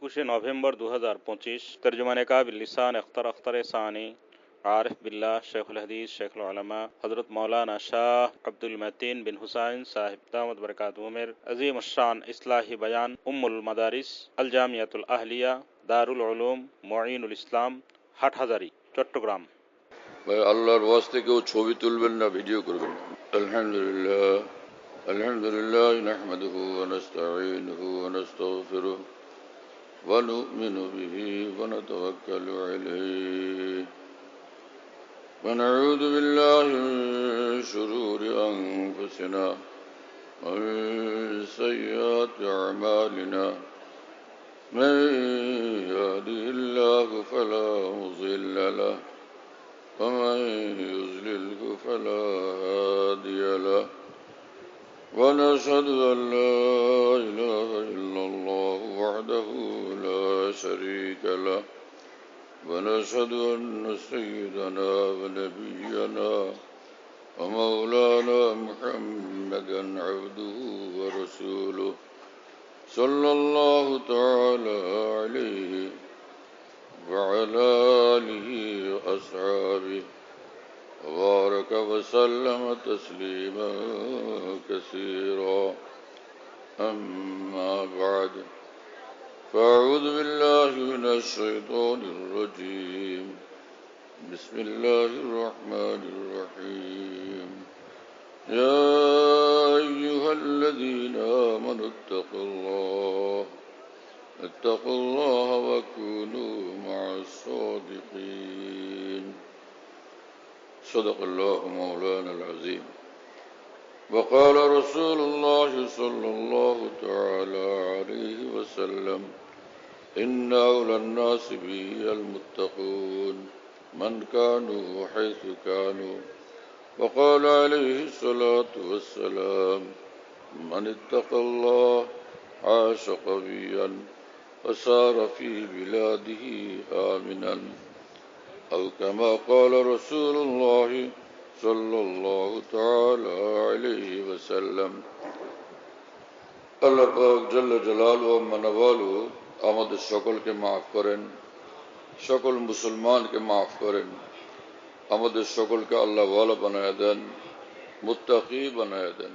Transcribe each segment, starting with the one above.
21 नवंबर 2025 तर्जुमान काबिल लिसान अख्तर सानी आरिफ बिल्ला शेखुल हदीस शेखुल उलमा हज़रत मौलाना शाह अब्दुल मतीन बिन हुसैन साहिब दामत बरकातुहू में अज़ीम शान इस्लाही बयान उम्मुल मदारिस अल जामियातुल अहलिया दारुल उलूम मुईनुल इस्लाम हाटहाजारी चट्टग्राम। ভাই আল্লাহর ওয়াস্তে কেউ ছবি তুলবেন না, ভিডিও করবেন না। আলহামদুলিল্লাহ আলহামদুলিল্লাহ নাহমাদুহু ওয়া নাস্তাঈনুহু ওয়া নাস্তাগফিরুহু ওয়া নু'মিনু বিহি ওয়া নাতাওয়াক্কালু আলাইহি ওয়া নাউযু বিল্লাহি মিন শুরুরি আনফুসিনা ওয়া মিন সাইয়্যাতি আ'মালিনা মান ইয়াহদিহিল্লাহু ফালা মুযিল্লা লাহু ومن يضلله فلا هادي له ونشهد أن لا إله إلا الله وحده لا شريك له ونشهد أن سيدنا ونبينا ومولانا محمدا عبده ورسوله صلى الله تعالى عليه وعلى آله وأصحابه وبارك وسلم تسليما كثيرا أما بعد فأعوذ بالله من الشيطان الرجيم بسم الله الرحمن الرحيم يا أيها الذين آمنوا اتقوا الله وكونوا مع الصادقين صدق الله مولانا العظيم وقال رسول الله صلى الله تعالى عليه وسلم إن أولى الناس بي المتقون من كانوا حيث كانوا وقال عليه الصلاة والسلام من اتقى الله عاش قويا وسار في بلاده آمنا أو كما قال رسول الله صلى الله تعالى عليه وسلم আল্লাহ পাক জাল্লা জালালুহু ওয়া মানাওয়ালুহু আমাদের সকলকে মাফ করেন, সকল মুসলমানকে মাফ করেন, আমাদের সকলকে আল্লাহ ওয়ালা বানায়া দেন, মুত্তাকি বানায়া দেন।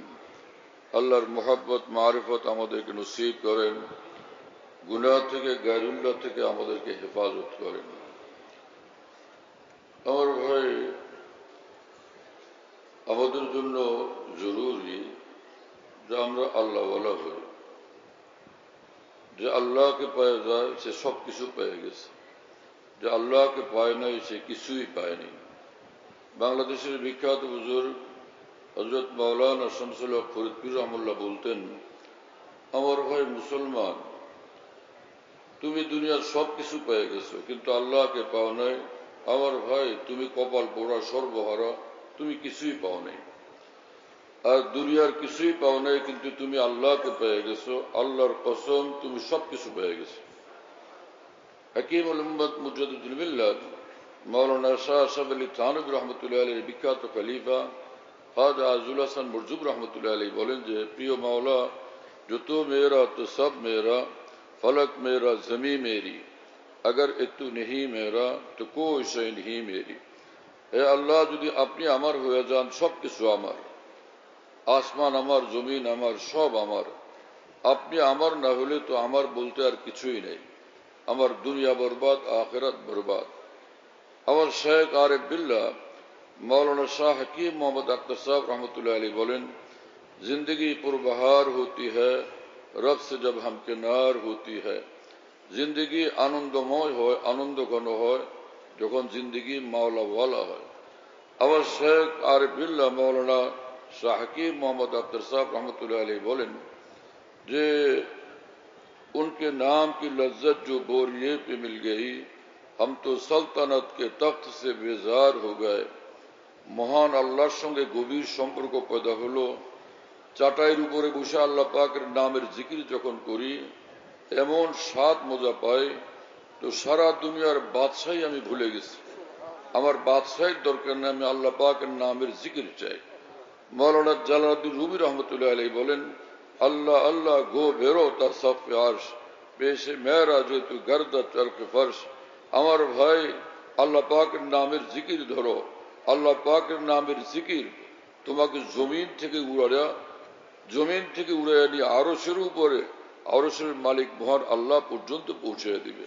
আল্লাহর মুহাব্বত মারিফত আমাদেরকে নসিব করেন, গুনাহ থেকে গায়রুল্লাহ থেকে আমাদেরকে হেফাজত করেন। আমার ভাই, আমাদের জন্য জরুরি যে আমরা আল্লাহওয়ালা হই। যে আল্লাহকে পাওয়া যায় সে সব কিছু পেয়ে গেছে, যে আল্লাহকে পায় নাই সে কিছুই পায়নি। বাংলাদেশের বিখ্যাত বুজুর্গ হযরত মাওলানা শামসুল হক ফরিদপুর রহমাতুল্লাহ বলতেন, আমার ভাই মুসলমান, তুমি দুনিয়ার সব কিছু পেয়ে গেছো কিন্তু আল্লাহকে পাও নাই। আমার ভাই, তুমি কপাল পোড়া সর্বহারা, তুমি কিছুই পাও নাই। আর দুনিয়ার কিছুই পাও নাই কিন্তু তুমি আল্লাহকে পেয়ে গেছো। আল্লাহর কসম, তুমি সব কিছু পেয়ে গেছো। হাকিমুল উম্মত মুজাদ্দিদুল মিল্লাত মাওলানা শাহ আশরাফ আলী থানভী রহমতুল্লাহ আলাইহির বিখ্যাত খলিফা খাজা আজুল হাসান মুরজুব রহমতুল্লাহ আলাইহি বলেন যে, প্রিয় মাওলা, जो तू मेरा तो सब मेरा, फलक मेरा जमी मेरी, अगर तू नहीं मेरा तो कोई शय नहीं मेरी। হে আল্লাহ, যদি আপনি আমার হয়ে যান সব কিছু আমার, আসমান আমার, জমিন আমার, সব আমার। আপনি আমার না হলে তো আমার বলতে আর কিছুই নেই। আমার দুনিয়া বরবাদ, আখিরাত বরবাদ। আমার শেখ আরিফ বিল্লাহ मौलाना शाह हकीम मोहम्मद अख्तर साहब रहमतुल्लाह अलैह बोलें, जिंदगी पुरबहार होती है रब से जब हमकिनार होती है। जिंदगी आनंदमय हो, आनंद घन हो যখন जिंदगी मौला वाला हो। अवर शेख आरिफ बिल्लाह मौलाना शाह हकीम मोहम्मद अख्तर साहब रहमतुल्लाह अलैह बोलें जे उनके नाम की लज्जत जो बोरिये पे मिल गई, हम तो सल्तनत के तख्त से बेजार हो गए। মহান আল্লাহর সঙ্গে গভীর সম্পর্ক পয়দা হলো। চাটাইয়ের উপরে বসে আল্লাহ পাকের নামের জিকির যখন করি, এমন স্বাদ মজা পাই তো সারা দুনিয়ার বাদশাহী আমি ভুলে গেছি। আমার বাদশাহীর দরকার নেই, আমি আল্লাহ পাকের নামের জিকির চাই। মৌলানা জালালউদ্দিন রুমি রহমতুল্লাহ আলাইহি বলেন, আল্লাহ আল্লাহ গো বেরো তার সাফে আরশ, পেশে মেরা যেহেতু গর্দা চরকে ফর্শ। আমার ভাই, আল্লাহ পাকের নামের জিকির ধরো। আল্লাহ পাকের নামের জিকির তোমাকে জমিন থেকে উড়াইয়া নিয়ে আরশের উপরে, আরশের মালিক মহান আল্লাহ পর্যন্ত পৌঁছে দিবে।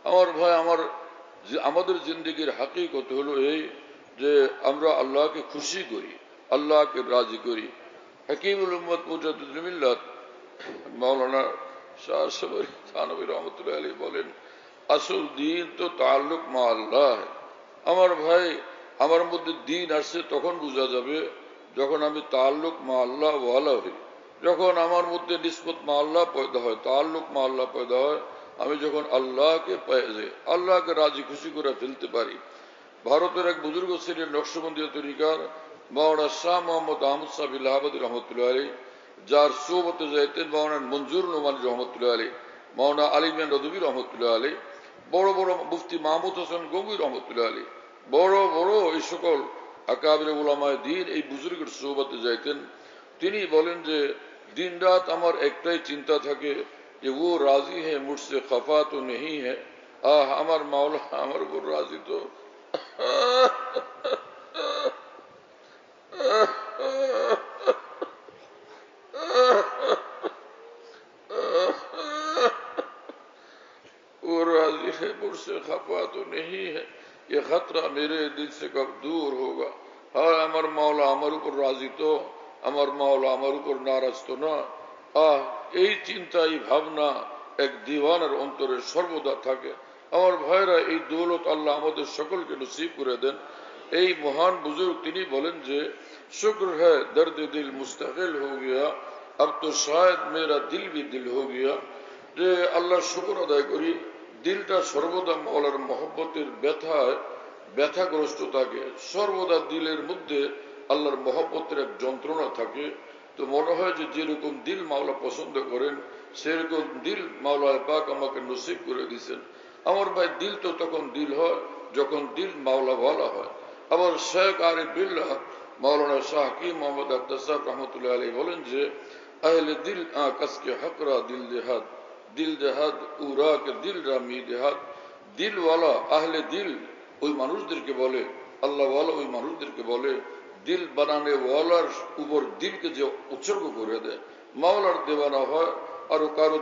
আমার ভাই, আমাদের জিন্দগির হাকিকত হলো এই যে আমরা আল্লাহকে খুশি করি, আল্লাহকে রাজি করি। হাকিমুল উম্মত মুজাদ্দিদুল মিল্লাত মাওলানা শাহ শবরী থানভী রহমতুল্লাহ আলাইহি বলেন, আসল দিন তো তাল্লুক মা আল্লাহ। আমার ভাই, আমার মধ্যে দিন আসছে তখন বোঝা যাবে যখন আমি তাল্লুক মা আল্লাহ ওয়ালা হই, যখন আমার মধ্যে নিসবত মা আল্লাহ পয়দা হয়, তাল্লুক মা আল্লাহ পয়দা হয়। আমি যখন আল্লাহকে পেয়ে আল্লাহকে রাজি খুশি করে ফেলতে পারি। ভারতের এক বুজুর্গ ছিলেন নকশবন্দিয়া তরিকার মাওলানা শাহ মোহাম্মদ আহমদ সাহেব ইলাহাবাদী রহমতুল্লাহ আলী, যার সোবতে যাইতেন মাওলানা মঞ্জুর নোমানী রহমতুল্লাহ আলী, মাওলানা আলিমিয়ান রদবী রহমতুল্লাহ আলী, বড় বড় মুফতি মাহমুদ হোসেন গঙ্গুই রহমতুল্লাহ আলী, বড় বড় এই সকল আকাবির উলামায়ে দ্বীন এই বুজুর্গের সোহবতে যাইতেন। তিনি বলেন যে দিন রাত আমার একটাই চিন্তা থাকে যে ও রাজি হ্যাঁ মুঝসে খফা তো নেই হ্যাঁ। আমার মাওলা আমার উপর রাজি তো। वो राजी है मुझसे खफा तो नहीं है, ये खतरा मेरे दिल से कब दूर होगा। हाँ, আমার মাওলা আমার উপর রাজি তো, আমার মাওলা আমার উপর নারাজ তো না। এই চিন্তা, এই ভাবনা এক দিওয়ানার অন্তরে সর্বদা থাকে। আমার ভাইরা, এই দৌলত আল্লাহ আমাদের সকলকে নসিব করে দেন। এই মহান বুজুর্গ তিনি বলেন যে শুক্র है दर्द दिल मुस्तकिल हो गया, अब तो शायद मेरा दिल भी दिल हो गया। যে আল্লাহ শুকর আদায় করি, দিলটা সর্বদা মাওলার মহব্বতের ব্যথাগ্রস্ত থাকে। সর্বদা দিলের মধ্যে আল্লাহর মহব্বতের এক যন্ত্রণা থাকে। তো মনে হয় যে যেরকম দিল মাওলা পছন্দ করেন সেরকম দিল মাওলা পাক আমাকে নসিব করে দিয়েছেন। আমার ভাই, দিল তো তখন দিল হয় যখন দিল মাওলা ওয়ালা হয়। আবার শেখ আরিফ বিল্লাহ মাওলানা শাহ কি মোহাম্মদ আব্দাস সাহেব রহমতুল্লাহ আলাইহি বলেন যে আহলে দিল কাসকে হকরা দিল দেহাদ উরা কে দিল রামি দেহাদ। দিলওয়ালা আহলে দিল ওই মানুষদেরকে বলে, আল্লাহওয়ালা ওই মানুষদেরকে বলে দিল বানানে ওয়ালার উপর দিলকে যে উৎসর্গ করে দেয়, মাওলার দেওয়ানা হয় আর কারো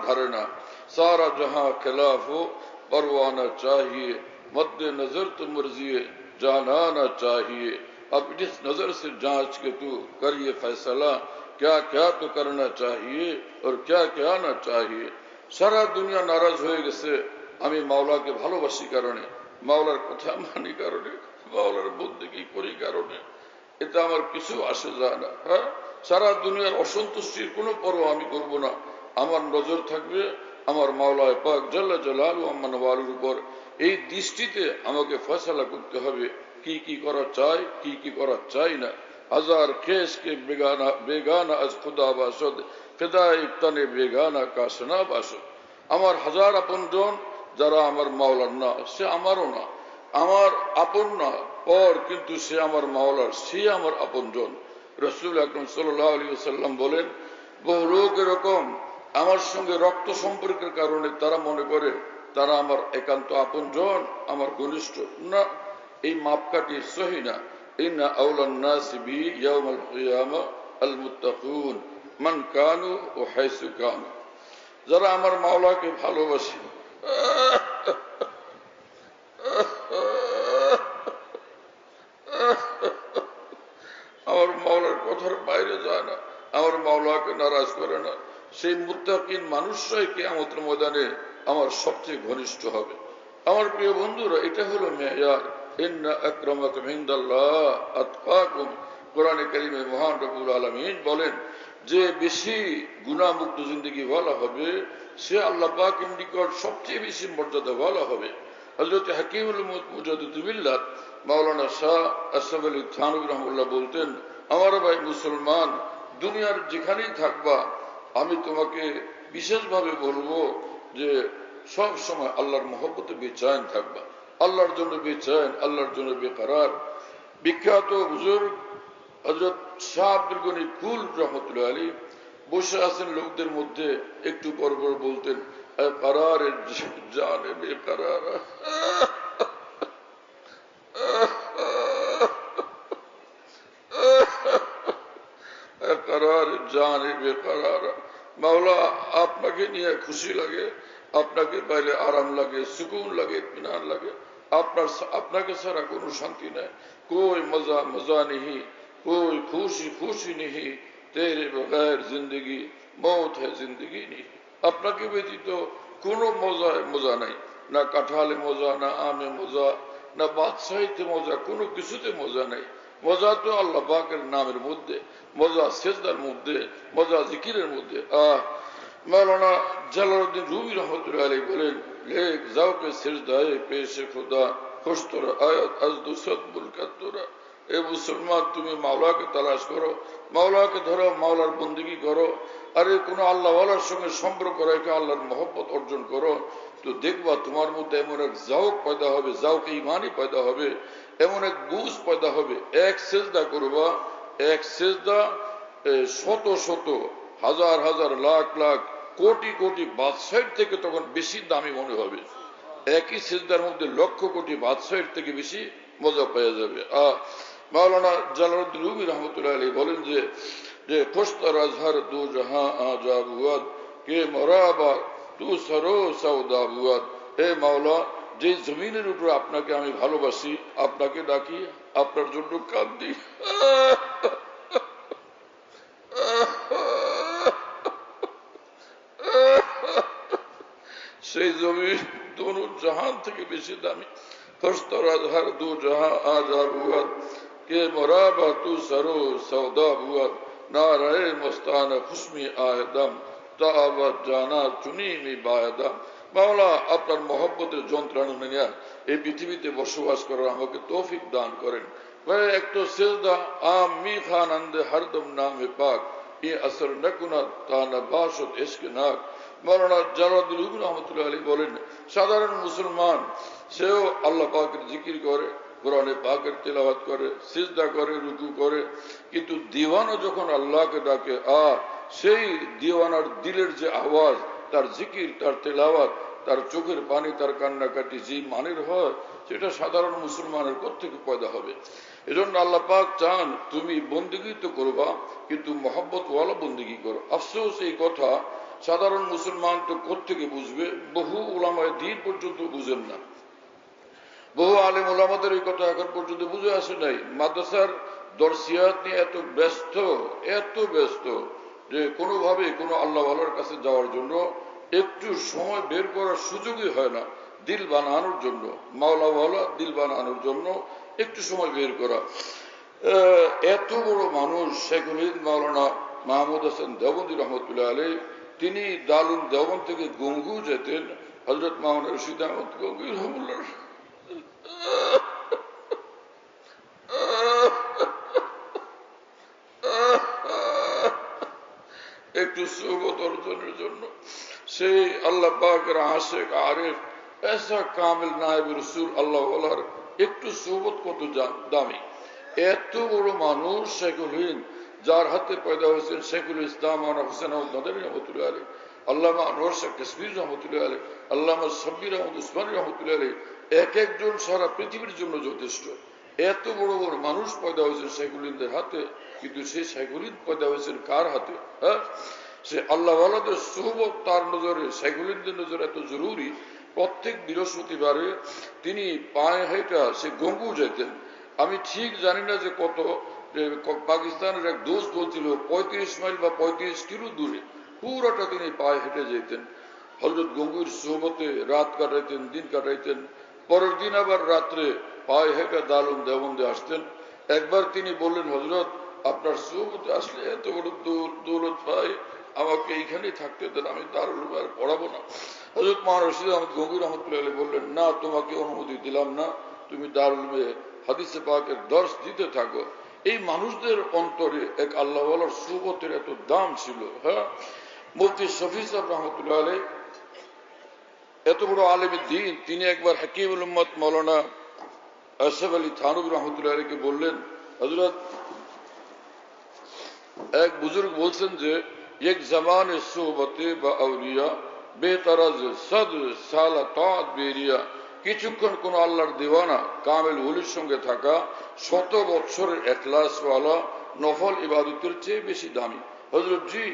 ধারে না। सारा जहां खिलाफ हो परवाना चाहिए, मद्दे नजर तो मर्जी जानाना चाहिए। अब इस नजर से जांच के तू कर ये फैसला, क्या क्या तो करना चाहिए और क्या क्या ना चाहिए। সারা দুনিয়া নারাজ হয়ে গেছে আমি মাওলাকে ভালোবাসি কারণে, মাওলার কথা মানি কারণে, মাওলার বন্দেগী করি কারণে। এটা আমার কিছু আসে যায় না। হ্যাঁ, সারা দুনিয়ার অসন্তুষ্টির কোনো পরোয়া আমি করব না। আমার নজর থাকবে আমার মাওলায়ে পাক জাল্লা জালালুহু আম্মা নওয়ালুর উপর। এই দৃষ্টিতে আমাকে ফয়সালা করতে হবে কি কি করা চাই, কি কি করা চাই না। হাজার খেস কে বেগানা আজ খুদা বাসদ, ফেদায়ে তনে বেগানা কাসনা বাসদ। আমার হাজার আপনজন যারা আমার মাওলার না, সে আমারও না, আমার আপন না পর, কিন্তু সে আমার মাওলার, সে আমার আপনজন। রাসূল আকরাম সাল্লাল্লাহু আলাইহি ওয়াসাল্লাম বলেন, বহু লোক এরকম আমার সঙ্গে রক্ত সম্পর্কের কারণে তারা মনে করে তারা আমার একান্ত আপনজন, আমার ঘনিষ্ঠ না। এই মাপকাঠি সহি না। ইন্না আওলান নাসি বি ইয়াউমাল কিয়ামা আল মুত্তাকুন মান কানু ওয়া হাইসু কানু। যারা আমার মাওলাকে ভালোবাসে, আমার মাওলার কথার বাইরে যায় না, আমার মাওলাকে নারাজ করে না, সেই মুত্তাকিন মানুষরাই কিয়ামতের ময়দানে আমার সবচেয়ে ঘনিষ্ঠ হবে। আমার প্রিয় বন্ধুরা, এটা হলো মেয়ার। ইন্না আকরামাকুম ইনদাল্লাহ আতকাকুম। কোরআনে কারিমে মহান রব্বুল আলামিন বলেন যে বেশি গুনাহমুক্ত জিন্দেগি ওয়ালা হবে সে আল্লাহ পাকের নিকট সবচেয়ে বেশি মর্যাদা ওয়ালা হবে। হযরত হাকিমুল উম্মত মুজাদ্দিদুল মিল্লাত মাওলানা শাহ আশরাফ আলী থানভী রাহমাতুল্লাহ বলতেন, আমার ভাই মুসলমান, দুনিয়ার যেখানেই থাকবা আমি তোমাকে বিশেষভাবে বলবো যে সব সময় আল্লাহর মহব্বতে বেচैन থাকবা, আল্লাহর জন্য বেচैन, আল্লাহর জন্য বেকরার। বিখ্যাত বুজুর্গ হযরত শাহ আব্দুল গনি ফুল রহমতুল্লাহ আলী বসে আছেন লোকদের মধ্যে, একটু পর পর বলতেন কারারের জানে বেকারারা, কারার জানে বেকারারা। মাওলা আপনাকে নিয়ে খুশি লাগে, আপনাকে পাইলে আরাম লাগে, সুকুন লাগে, ইতমিনান লাগে। আপনাকে ছাড়া কোনো শান্তি নাই। कोई मजा मजा नहीं, कोई खुशी खुशी नहीं, तेरे बगैर जिंदगी मौत है जिंदगी नहीं। আপনাকে ব্যতীত কোনো মজা নাই, না কাঁঠালে মজা, না আমে মজা, না বাদশাহিতে মজা, কোনো কিছুতে মজা নাই। মজা তো আল্লাহ পাকের নামের মধ্যে, মজা সেজদার মধ্যে, মজা জিকিরের মধ্যে। मौलाना जलालुद्दीन रूमी रहमतुल्लाह अलैह बोलेन, लेक जाओके सिजदाए पेशे खुदा खुश तोरा आयत अज दुसत मुल्कत तोरा। ए मुसलमान তুমি মাওলাকে তালাশ করো, মাওলাকে ধরো, মাওলার বন্দেগী করো। আরে কোন আল্লাহওয়ালার সঙ্গে সম্পর্ক রেখে আল্লাহর মহব্বত অর্জন করো, তো দেখবা তোমার মধ্যে এমন এক জাওক পয়দা হবে, জাওকে ইমানি পয়দা হবে, এমন এক বুঝ পয়দা হবে। এক সেজদা করবা, এক সেজদা শত শত হাজার হাজার লাখ লাখ কোটি কোটি বাদশাহের থেকে তখন বেশি দামি মনে হবে। একই সিজদার মধ্যে লক্ষ কোটি বাদশাহের থেকে বেশি মজা পাওয়া যাবে। মাওলানা জালালউদ্দিন রুমি রহমতুল্লাহ আলাইহি বলেন যে খুশতর আজহার দু জাহাঁ আজাব হুয়াদ কে মরাবা তু সরো সৌদা হুয়াদ। হে মাওলা, যে জমিনের উপর আপনাকে আমি ভালোবাসি, আপনাকে ডাকি, আপনার জন্য কাঁদি, সেই জমিন দোনো জাহান থেকে বেশি দামি। খুশতর আজহার দু জাহাঁ আজাব হুয়াদ কে মরাবা তু সরো সৌদা হুয়াদ। নারায়ে মস্তানা খুশমি আয়দম তাআবাদ জানা চুনিমি বায়দম। মাওলা, আপনার মহব্বতের যন্ত্রণা নিয়ে এই পৃথিবীতে বসবাস করার আমাকে তৌফিক দান করেন। ভাই এক তো সেজদা আম মি খানন্দে হরদম নামে পাক ये असर न कुना ताना बाशत इश्क नाक। मौलाना जलालुद्दीन रूमी रहमतुल्लाह अलैहि বলেন, সাধারণ মুসলমান সেও আল্লাহ পাকের জিকির করে, কোরআনে পাকের তেলাওয়াত করে, সিজদা করে, রুকু করে, কিন্তু দিওয়ানা যখন আল্লাহকে ডাকে, সেই দিওয়ানার দিলের যে আওয়াজ, তার জিকির, তার তেলাওয়াত, তার চোখের পানি, তার কান্নাকাটি যে মানের হয়, সেটা সাধারণ মুসলমানের কোত্থেকে পয়দা হবে? এজন্য আল্লাহ পাক চান তুমি বন্দেগী তো করবা, কিন্তু মহব্বত ওয়ালা বন্দেগী করো। আফসোস এই কথা সাধারণ মুসলমান তো কোত্থেকে বুঝবে? বহু উলামায়ে দ্বীন পর্যন্ত বুঝেন না, বহু আলেম উলামাদের এই কথা এখন পর্যন্ত বুঝে আসে নাই। মাদ্রাসার দরসিয়াত নিয়ে এত ব্যস্ত যে কোনোভাবে কোনো আল্লাহওয়ালার কাছে যাওয়ার জন্য একটু সময় বের করার সুযোগই হয় না। দিল বানানোর জন্য, মাওলাওয়ালা দিল বানানোর জন্য একটু সময় বের করা। এত বড় মানুষ শেখুল হিন্দ মাওলানা মাহমুদ হাসান দেওবন্দি রহমতুল্লাহ আলাইহি, তিনি দারুল দেওবন্দ থেকে গঙ্গু যেতেন। হযরত মাওলানা রশিদ আহমদ গঙ্গু রহমতুল্লাহ একটু সুবত অর্জনের জন্য, সেই আল্লাহ পাকের আশিক আরিফ ऐसा কামিল নায়েব রাসূল আল্লাহওয়ালার একটু সুবত কত দামি। এত বড় মানুষ শেখুল হিন্দ, যার হাতে পয়দা হয়েছেন শেখুল ইসলাম মাওলানা হোসেন আহমদ মাদানী রহমতুল্লাহ আলাইহি, আল্লামা আনোয়ার শাহ কাশ্মীর রহমতুল্লাহ আলাইহি, আল্লামা সাব্বির আহমদ উসমানী রহমতুল্লাহ আলাইহি, এক একজন সারা পৃথিবীর জন্য যথেষ্ট। এত বড় বড় মানুষ পয়দা হয়েছেন শেখুল হিন্দের হাতে, কিন্তু সেই শেখুল হিন্দ পয়দা হয়েছেন কার হাতে? সে আল্লাহওয়ালাদের সুহবত তার নজরে, শেখুল হিন্দের নজরে এত জরুরি। প্রত্যেক বৃহস্পতিবারে তিনি পায়ে হেঁটা সে গঙ্গু যেতেন। আমি ঠিক জানি না যে কত, পাকিস্তানের এক দোস্ত বলছিল 35 মাইল বা 35 কিলো দূরে, পুরোটা তিনি পায়ে হেঁটে যেতেন। হযরত গঙ্গুর সুহবতে রাত কাটাইতেন, দিন কাটাইতেন। পরের দিন আবার রাত্রে পায়ে হেঁটে দারুল দেওবন্দে আসতেন। একবার তিনি বললেন, হযরত আপনার সুহবতে আসলে এত বড় দৌলত পাই, আমাকে এইখানেই থাকতে দেন, আমি দারুল আর পড়াবো না। হযরত মাওলানা রশিদ আহমদ গঙ্গু রহমতুল্লাহ আলাইহি বললেন, না, তোমাকে অনুমতি দিলাম না, তুমি দারুল হাদিসে পাকের দর্শ দিতে থাকো। এই মানুষদের অন্তরে এক আল্লাহওয়ালার সুবতের এত দাম ছিল। মুফতি শফি সাহেব রহমতুল্লাহ আলাইহি এত বড় আলেম দ্বীন, তিনি একবার হাকিমুল উম্মত মাওলানা আশরাফ আলী থানভী রহমতুল্লাহ আলাইহিকে বললেন, হযরত এক বুজুর্গ বলছেন যে एक जमान सोहबते व अवलिया बेतरज सद साला तात बेरिया কিছুক্ষণ কোন আল্লাহর দিওয়ানা কামেল ওলির সঙ্গে থাকা 100 বছরের ইখলাসওয়ালা নফল ইবাদতের চেয়ে বেশি দামি। হযরত জি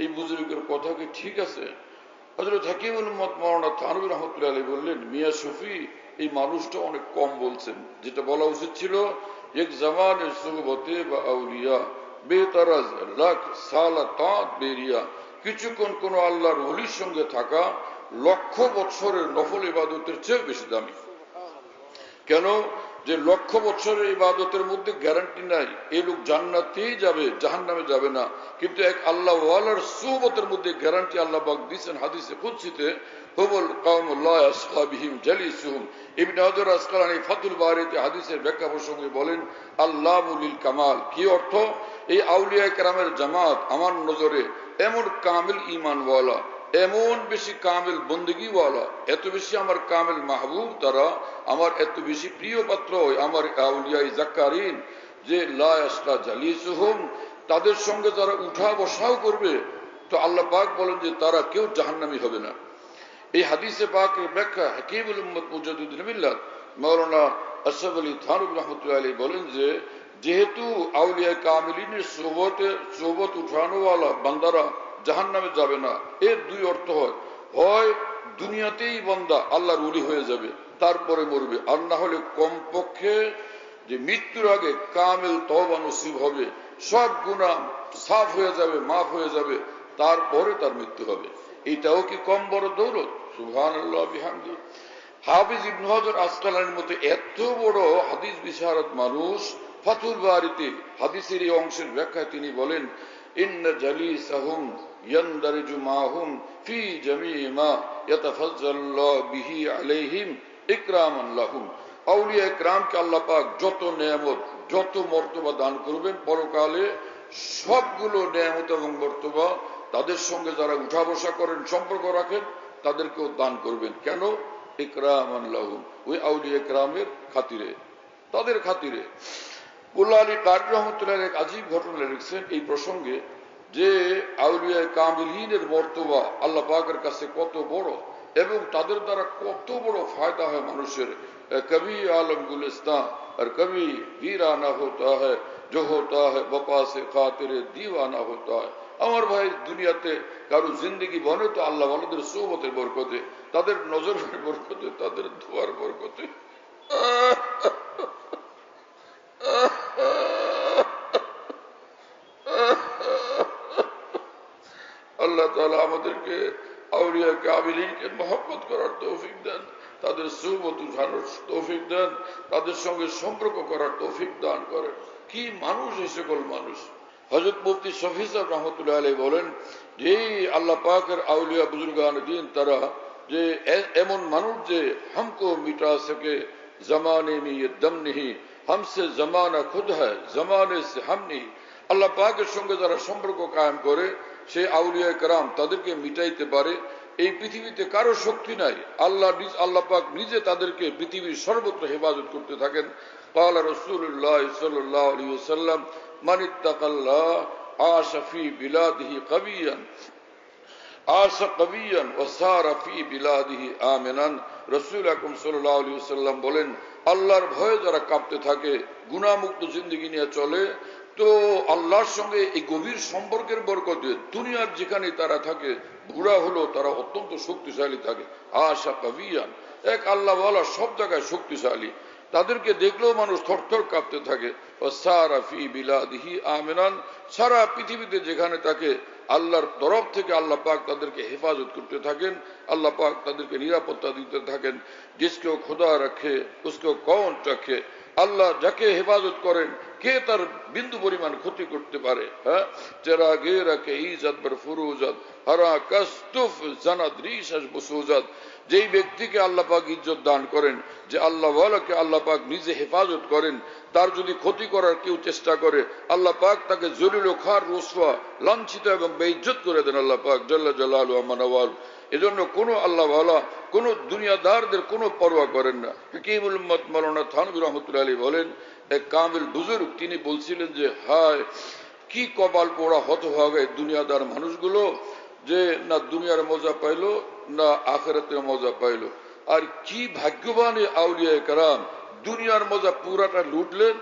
এই বুজুর্গের কথা কি ঠিক আছে? হযরত হাকিমুল উম্মত মাওলানা থানভী রাহমাতুল্লাহ আলাইহি বললেন, মিয়া শফি এই মানুষটা অনেক কম বলছেন, যেটা বলা উচিত ছিল এক জামানে সুহবতে বা আউলিয়া বেতারাজ লাখ সালা তাত বেরিয়া কিছুক্ষণ কোন আল্লাহর ওলির সঙ্গে থাকা 100 বছরের নফল ইবাদতের চেয়ে বেশি দামি। কেন? যে 100 বছরের ইবাদতের মধ্যে গ্যারান্টি নাই এই লোক জান্নাতেই যাবে, জাহান্নামে যাবে না, কিন্তু এক আল্লাহ ওয়ালার সুহবতের মধ্যে গ্যারান্টি আল্লাহ পাক দিয়েছেন হাদিসে কুদসিতে, হুবুল কাওমুল্লাহ আসহাবিহিম জালিসুহুম। ইবনে হাজার আসকালানী ফাতুল বারিতে হাদিসের ব্যাখ্যা প্রসঙ্গে বলেন, আল্লাহু লিল কামাল। কি অর্থ? এই আউলিয়া কেরামের জামাত আমার নজরে এমন কামিল ঈমানওয়ালা, এমন বেশি কামিল বন্দেগীওয়ালা, এত বেশি আমার কামিল মাহবুব তারা, আমার এত বেশি প্রিয় পাত্র আমার আউলিয়া জাকারিন, যে লা ইয়াসলা জালিসুহুম, তাদের সঙ্গে যারা উঠা বসাও করবে তো আল্লাহ পাক বলেন যে তারা কেউ জাহান্নামী হবে না। এই হাদিসে পাকের ব্যাখ্যা হাকিমুল উম্মত মুজাদ্দিদুল মিল্লাত মাওলানা আশরাফ আলী থানভী রাহমাতুল্লাহ আলাইহি বলেন যে যেহেতু আউলিয়া কামিলিনের সোহবত উঠানোওয়ালা বান্দারা জাহান্নামে যাবে না, এর দুই অর্থ হয়, হয় দুনিয়াতেই বান্দা আল্লাহর ওলি হয়ে যাবে তারপরে মরবে, আর না হলে কমপক্ষে যে মৃত্যুর আগে কামিল তওবা নসিব হবে, সব গুনাহ সাফ হয়ে যাবে, মাফ হয়ে যাবে, তারপরে তার মৃত্যু হবে। এটাও কি কম বড় দৌলত? সুবহানাল্লাহ বিহামদি। হাফিজ ইবনে হাজার আসকালানীর মতো এত বড় হাদিস বিশারদ মানুষ ফাতুল বারিতে হাদিসের এই অংশের ব্যাখ্যায় তিনি বলেন, ইন্না জালিসাহুম ইয়ানদারিজু মাহুম ফি জামিই মা ইয়াতাফাজ্জালুল্লাহু বিহি আলাইহিম ইকরামান লাহুম। আউলিয়া ইকরামকে আল্লাহ পাক যত নেয়ামত, যত মর্তবা দান করবেন পরকালে, সবগুলো নেয়ামত এবং মর্তবা তাদের সঙ্গে যারা উঠা বসা করেন, সম্পর্ক রাখেন, তাদেরকেও দান করবেন। কেন? ইকরামান লাহুম, ওই আউলিয়া ইকরামের খাতিরে, তাদের খাতিরে। মোল্লা আলী কারি রহমতুল্লাহ এক আজীব ঘটনা লিখছেন এই প্রসঙ্গে, যে আউলিয়া কামিলিনের মর্তবা আল্লাহ পাকের কাছে কত বড় এবং তাদের দ্বারা কত বড় ফায়দা হয় মানুষের। কবি আলম গুলিস্তান আর কবি वीराना होता है जो होता है वफा से खातिर दीवाना होता है। আমার ভাই, দুনিয়াতে কারো জিন্দেগি বনে তো আল্লাহ ওয়ালাদের সোহবতের বরকতে, তাদের নজরের বরকতে, তাদের দোয়ার বরকতে। আল্লাহ তাআলা আমাদেরকে আউলিয়া কামিলিনকে মহব্বত করার তৌফিক দেন, তাদের সুহবত উঠানোর তৌফিক দেন, তাদের সঙ্গে সম্পর্ক করার তৌফিক দান করেন। কি মানুষ এই সকল মানুষ! হযরত মুফতি শফি সাহেব রাহমাতুল্লাহ আলাইহি বলেন যে আল্লাহ পাকের আউলিয়া বুজুর্গানে দ্বীন তারা যে এমন মানুষ যে हमको मिटा सके जमाने में ये दम नहीं, हमसे जमाना खुद है जमाने से हम नहीं। আল্লাহ পাকের সঙ্গে যারা সম্পর্ক কায়েম করে সেই আউলিয়া কেরাম তাদেরকে মিটাইতে পারে। এই পৃথিবীতে কারো শক্তি নাই, আল্লাহ পাক নিজে তাদেরকে পৃথিবীর সর্বত্র হেফাজত করতে থাকেন। قال رسول الله صلى الله عليه وسلم من اتقى الله عاش في بلاده قويا عاش قويا وسار في بلاده آمنا। রাসূল আকরাম সাল্লাল্লাহু আলাইহি ওয়াসাল্লাম বলেন, আল্লাহর ভয়ে যারা কাঁপতে থাকে, গুনাহমুক্ত জিন্দেগি নিয়ে চলে, তো আল্লাহর সঙ্গে এই গভীর সম্পর্কের বরকতে দুনিয়ার যেখানে তারা থাকে, বুড়া হলো তারা অত্যন্ত শক্তিশালী থাকে। আশা কবিয়ান, এক আল্লাহ ওয়ালা সব জায়গায় শক্তিশালী, তাদেরকে দেখলেও মানুষ থরথর কাঁপতে থাকে। সারা ফি বিলাদিহি আমিনান, সারা পৃথিবীতে যেখানে থাকে আল্লাহর তরফ থেকে আল্লাহ পাক তাদেরকে হেফাজত করতে থাকেন, আল্লাহ পাক তাদেরকে নিরাপত্তা দিতে থাকেন। जिसको खुदा रखे उसको कौन रखे, আল্লাহ যাকে হেফাজত করেন কে তার বিন্দু পরিমাণ ক্ষতি করতে পারে। হ্যাঁ, চেরা গে রাখে ইজত বর ফুরুজত হরা কস্তুফ জানাদ রিশাস বসুজত। যেই ব্যক্তিকে আল্লাহ পাক ইজ্জত দান করেন, যে আল্লাহ ওয়ালাকে আল্লাহ পাক নিজে হেফাজত করেন, তার যদি ক্ষতি করার কেউ চেষ্টা করে আল্লাহ পাক তাকে জলিল ও খার, রসওয়া, লাঞ্ছিত এবং বেইজ্জত করে দেন আল্লাহ পাক জাল্লা জালালু ওয়া মানওয়াল। এজন্য কোনো আল্লাহ ওয়ালা কোন দুনিয়াদারদের কোনো পরোয়া করেন না। হাকিমুল উম্মত মাওলানা থানভী রাহমাতুল্লাহ আলাইহি বলেন, এক কামিল বুজুর্গ তিনি বলছিলেন যে হায় কি কপাল পোড়া হতভাগে দুনিয়াদার মানুষগুলো, যে না দুনিয়ার মজা পাইল না আখিরাতের মজা পাইল। আর কি ভাগ্যবান আউলিয়া কেরাম, দুনিয়ার মজা পুরাটা লুটলেন,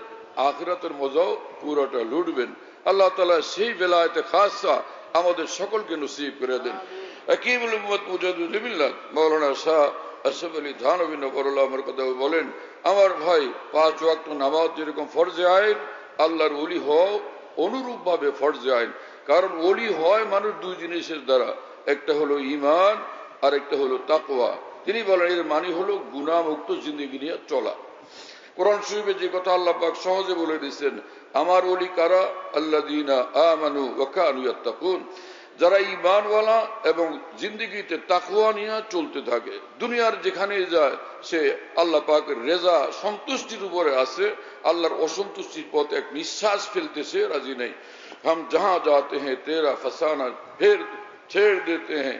আখিরাতের মজাও পুরাটা লুটবেন। আল্লাহ তাআলা সেই বেলায়েতে খাসা আমাদের সকলকে নসিব করে দেন। হাকিমুল উম্মত মুজাদ্দিদুল মিল্লাত মাওলানা শাহ আশরাফ আলী থানভী নগরুল্লাহ আমার কথা বলেন, আমার ভাই 5 ওয়াক্ত নামাজ যেরকম ফরজে আইন, আল্লাহর ওলি হও অনুরূপ ভাবে ফরজে আইন। কারণ ওলি হয় মানুষ দুই জিনিসের দ্বারা, একটা হলো ঈমান আর একটা হলো তাকওয়া। তিনি বলেন এর মানে হলো গুনাহ মুক্ত জিন্দেগি নিয়ে চলা। কোরআন শরীফে যে কথা আল্লাহ পাক সহজে বলে দিয়েছেন, আমার ওলি কারা, আল্লাযীনা আমানু ওয়া কানু ইয়াত্তাকুন, যারা ঈমানওয়ালা এবং জিন্দেগিতে তাকওয়া নিয়ে চলতে থাকে। দুনিয়ার যেখানে যায় সে আল্লাহ পাকের রেজা সন্তুষ্টির উপরে আছে, আল্লাহর অসন্তুষ্টির পথে এক নিঃশ্বাস ফেলতেছে রাজি নেই। हम जहां जाते हैं तेरा फसाना फिर छेड़ देते हैं,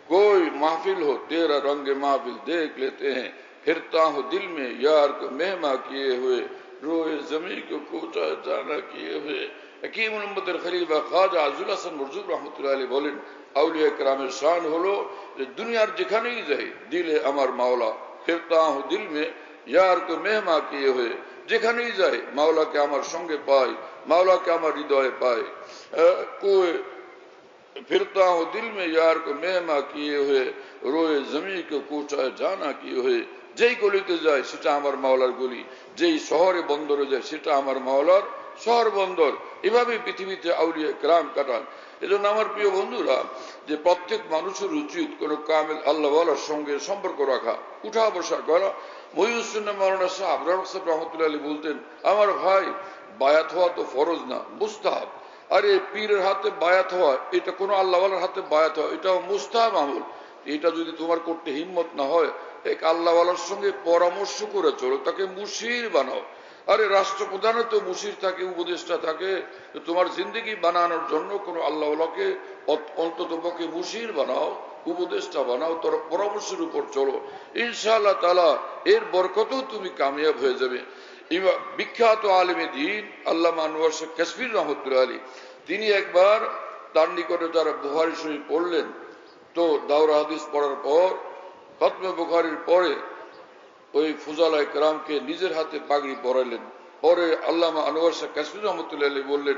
कोई महफिल हो तेरा रंग महफिल देख लेते हैं, फिरता हूँ दिल में यार को मेहमा किए हुए, रोए जमी को कोचा जाना किए हुए। हकीमुल उम्मतेर खलीफा খাজা আজুল হাসান মরজুক রহমতুল্লাহ আলাইহি বলেন, আউলিয়া কেরামের শান হলো যে দুনিয়ার যেখানেই যাই দিলে আমার মাওলা, ফিরতা হুঁ দিল মে यार को मेहमा किए हुए, যেখানেই যাই মাওলাকে আমার সঙ্গে পাই, মাওলাকে আমার হৃদয়ে পাই। कोई फिरता हूँ दिल में यार को मेहमा किए हुए, रोए जमी को कोचा जाना किए हुए। যেই গলিতে যায় সেটা আমার মাওলার গলি, যেই শহরে বন্দরে যায় সেটা আমার মাওলার শহর বন্দর। এভাবে পৃথিবীতে আউলিয়া কেরাম কাটান। এজন্য আমার প্রিয় বন্ধুরা, যে প্রত্যেক মানুষের উচিত কোন কামেল আল্লাহওয়ালার সঙ্গে সম্পর্ক রাখা, উঠা বসা করা। মহিউসুন্নাহ মাওলানা শাহ আবরার সাহেব রহমতুল্লাহ আলাইহি বলতেন, আমার ভাই বায়াত হওয়া তো ফরজ না, মুস্তাহাব। আরে পীরের হাতে বায়াত হওয়া, এটা কোনো আল্লাহওয়ালার হাতে বায়াত হওয়া, এটাও মুস্তাহাব আমল। এটা যদি তোমার করতে হিম্মত না হয়, এক আল্লাহওয়ালার সঙ্গে পরামর্শ করে চলো, তাকে মুশির বানাও। আরে রাষ্ট্রপ্রধানে তো মুশির থাকে, উপদেষ্টা থাকে। তোমার জিন্দেগি বানানোর জন্য কোনো আল্লাহওয়ালাকে অন্তত পক্ষে মুশির বানাও, উপদেষ্টা বানাও, তোর পরামর্শের উপর চলো। ইনশাআল্লাহ তাআলা এর বরকতেও তুমি কামিয়াব হয়ে যাবে। বিখ্যাত আলেমে দ্বীন আল্লামা আনোয়ার শেখ কাশফী রহমতুল্লাহ আলাইহি, তিনি একবার তার নিকটে যারা বুখারী শরীফ পড়লেন, তো দাওরা হাদিস পড়ার পর খতমে বুখারীর পরে ওই ফুজালায়ে কেরামকে নিজের হাতে পাগড়ি পরাইলেন। পরে আল্লামা আনোয়ার শেখ কাশফী রহমতুল্লাহ আলাইহি বললেন,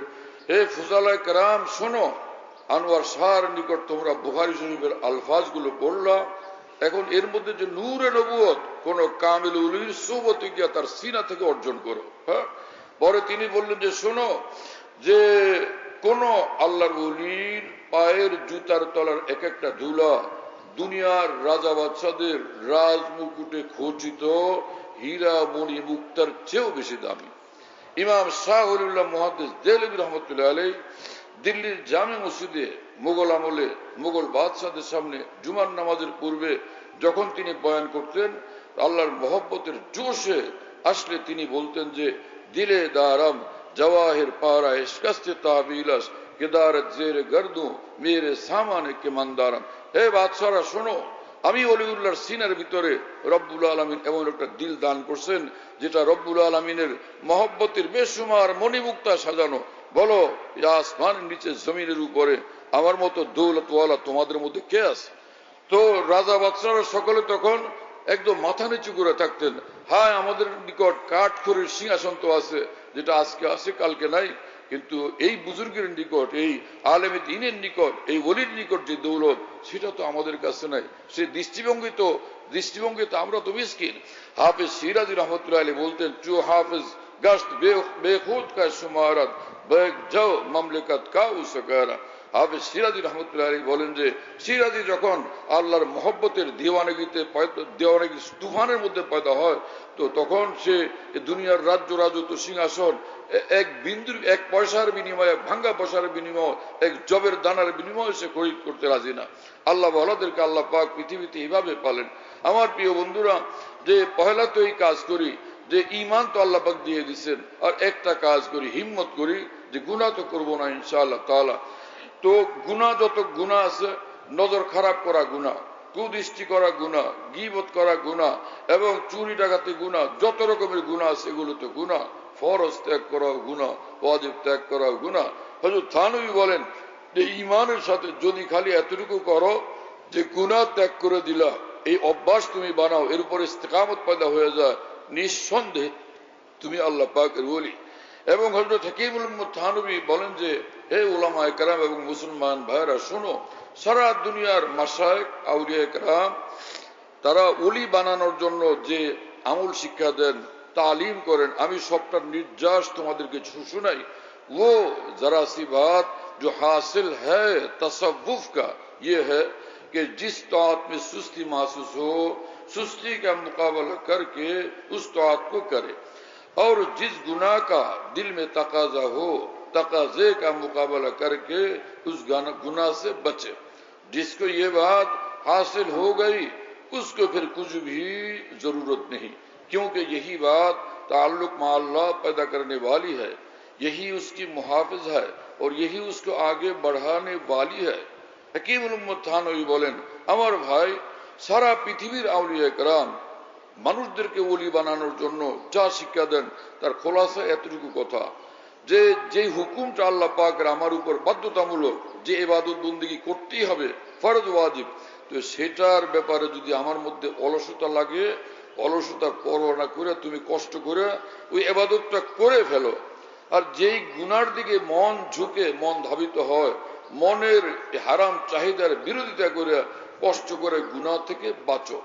হে ফুজালায়ে কেরাম শোনো, আনোয়ার শাহর নিকট তোমরা বুখারী শরীফের আলফাজগুলো পড়লা, এখন এর মধ্যে যে নূরে নবুয়ত কোন কামিল উলির সুবতে গিয়া তার সিনা থেকে অর্জন করো। হ্যাঁ, পরে তিনি বললেন যে শোনো, যে কোন আল্লাহর ওলির পায়ের জুতার তলার এক একটা ধুলা দুনিয়ার রাজা বাদশাদের রাজমুকুটে খচিত হীরা মণি মুক্তার চেয়েও বেশি দামি। ইমাম শাহ ওলিউল্লাহ মুহাদ্দিস দেহলভী রহমতুল্লাহ আলাইহি দিল্লির জামে মসজিদে মুঘল আমলে মুঘল বাদশাদের সামনে জুমার নামাজের পূর্বে যখন তিনি বয়ান করতেন, আল্লাহর মহব্বতের জোশে আসলে তিনি বলতেন যে দিলে দারাম জওয়াহির পারা ইশকাস্তে তাবিলাস কেদারত জেরে গর্দু মেরে সামানে কে মন্দারাম। হে বাদশারা শোনো, আমি ওলিউল্লাহর সিনার ভিতরে রব্বুল আলামিন এমন একটা দিল দান করছেন যেটা রব্বুল আলামিনের মহব্বতের বেশুমার মণিমুক্তা সাজানো। বলো, আসমানের নিচে জমিনের উপরে আমার মতো দৌলতওয়ালা তোমাদের মধ্যে কে আছে? তো রাজা বাদশারা সকলে তখন একদম মাথা নিচু করে থাকতেন। হ্যাঁ, আমাদের নিকট কাঠখড়ির সিংহাসন তো আছে, যেটা আজকে আছে কালকে নাই, কিন্তু এই বুজুর্গের নিকট, এই আলেমে দ্বীনের নিকট, এই ওলির নিকট যে দৌলত, সেটা তো আমাদের কাছে নাই। সে দৃষ্টিভঙ্গিতে আমরা তো মিসকিন। হাফেজ সিরাজি রহমতুল্লাহ আলাইহি বলতেন, চু হাফেজ গশত বেখুদ কা শুমারাত বেগ যাও মামলিকাত কা উসকারা। হাফেজ সিরাজি রহমতুল্লাহ আলাইহি বলেন যে সিরাজি যখন আল্লাহর মহব্বতের দেওয়ানগিতে দেওয়ানগির তুফানের মধ্যে পয়দা হয়, তো তখন সে দুনিয়ার রাজ্য রাজত্ব সিংহাসন এক বিন্দুর, এক পয়সার বিনিময়ে, এক ভাঙ্গা পয়সার বিনিময়, এক জবের দানার বিনিময়ে সে খরিদ করতে রাজি না। আল্লাহ ওয়ালাদেরকে আল্লাহ পাক পৃথিবীতে এইভাবে পালেন। আমার প্রিয় বন্ধুরা, যে পহেলা তো এই কাজ করি যে ঈমান তো আল্লাহ পাক দিয়ে দিচ্ছেন, আর একটা কাজ করি, হিম্মত করি যে গুনাহ তো করবো না ইনশাআল্লাহ তাআলা। তো গুনাহ, যত গুনাহ আছে, নজর খারাপ করা গুনাহ, কুদৃষ্টি করা গুনাহ, গীবত করা গুনাহ, এবং চুরি ডাকাতি গুনাহ, যত রকমের গুনাহ আছে এগুলো তো গুনাহ। ফরজ ত্যাগ করাও গুনাহ, ওয়াজিব ত্যাগ করাও গুনাহ। হযরত থানভী বলেন যে ঈমানের সাথে যদি খালি এতটুকু করো যে গুনাহ ত্যাগ করে দিলা, এই অভ্যাস তুমি বানাও, এর উপর ইস্তেকামত পয়দা হয়ে যায়, নিঃসন্দেহে তুমি আল্লাহ পাকের ওলি। এবং হযরত হাকিমুল উম্মত থানভী বলেন যে হে উলামায়ে কেরাম এবং মুসলমান ভাইরা শোনো, সারা দুনিয়ার মাশায়েখ আউলিয়ায়ে কেরাম তারা ওলি বানানোর জন্য যে আমল শিক্ষা দেন, तालीम करें, আমি সবটা নির্যাস তোমাদেরকে শুনাই। वो जरा सी बात जो हासिल है तसव्वुफ का ये है कि जिस तौत में सुस्ती महसूस हो, सुस्ती का मुकाबला करके उस तौत को करे, और जिस गुनाह का दिल में तकाजा हो, तकाजे का मुकाबला करके उस गुनाह से बचे। जिसको ये बात हासिल हो गई उसको फिर कुछ भी जरूरत नहीं, क्योंकि यही बात ताल्लुक मा अल्लाह पैदा करने वाली है, यही उसकी मुहाफिज है और यही उसको आगे बढ़ाने वाली है। हकीमुल उम्मत थानवी बोलें, আমার ভাই সারা পৃথিবীর আউলিয়া کرام মানুষদেরকে ওলি বানানোর জন্য যা শিক্ষা দেন তার খোলাসা এতটুকু কথা যে যেই হুকুমটা আল্লাহ পাকের আমার উপর বাধ্যতামূলক, যে ইবাদত বন্দেগী করতেই হবে, ফরজ ওয়াজিব, তো সেটার ব্যাপারে যদি আমার মধ্যে অলসতা লাগে, অলসতা করো না করে তুমি কষ্ট করে ওই ইবাদতটা করে ফেলো। আর যেই গুনার দিকে মন ঝুঁকে, মন ধাবিত হয়, মনের হারাম চাহিদার বিরোধিতা করে কষ্ট করে গুনাহ থেকে বাঁচো।